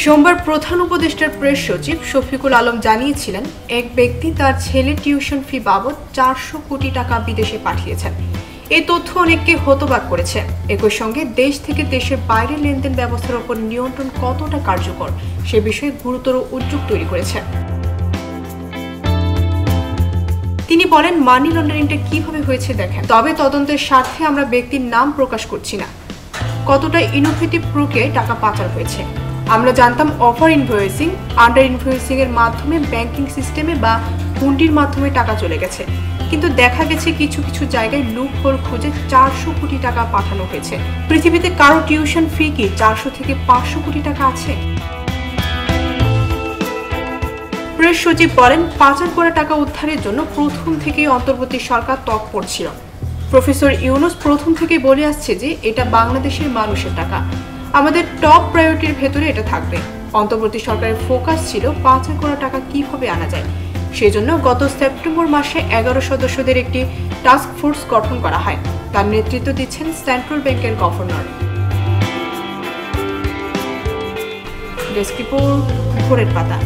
সোমবার প্রধান উপদেষ্টার প্রেস সচিব শফিকুল আলম জানিয়েছিলেন, এক ব্যক্তি তার ছেলের টিউশন ফি বাবদ 400 কোটি টাকা বিদেশে পাঠিয়েছেন। এই তথ্য অনেককে হতবাক করেছে। একই সঙ্গে দেশ থেকে দেশের বাইরে লেনদেন ব্যবস্থার উপর নিয়ন্ত্রণ কতটা কার্যকর সে বিষয়ে গুরুতর উদ্বেগ তৈরি করেছে। তিনি বলেন, মানি লন্ডারিংটা কিভাবে হয়েছে দেখেন, তবে তদন্তের স্বার্থে আমরা ব্যক্তির নাম প্রকাশ করছি না। কতটা ইনোভেটিভ প্রক্রিয়ায় টাকা পাচার হয়েছে আমরা জানতাম। অফার ইনভয়েসিং, আন্ডার ইনভয়েসিং এর মাধ্যমে ব্যাংকিং সিস্টেমে বা হুন্ডির মাধ্যমে টাকা চলে গেছে, কিন্তু দেখা গেছে কিছু কিছু জায়গায় লুপ হোল খুঁজে 400 কোটি টাকা পাঠানো হয়েছে। পৃথিবীতে কারো টিউশন ফি কি 400 থেকে 500 কোটি টাকা আছে? প্রেস সচিব বলেন, পাচার করা টাকা উদ্ধারের জন্য প্রথম থেকেই অন্তর্বর্তী সরকার তৎপর ছিল। প্রফেসর ইউনুস প্রথম থেকেই বলে আসছে যে এটা বাংলাদেশের মানুষের টাকা, আমাদের টপ প্রায়োরিটির ভেতরে এটা থাকবে। অন্তর্বর্তী সরকারের ফোকাস ছিল পাচার করা টাকা কিভাবে আনা যায়। সেজন্য গত সেপ্টেম্বর মাসে 11 সদস্যদের একটি টাস্ক ফোর্স গঠন করা হয়। তার নেতৃত্ব দিচ্ছেন সেন্ট্রাল ব্যাংকের গভর্নর। ডেস্ক রিপোর্ট, ভোরের পাতা।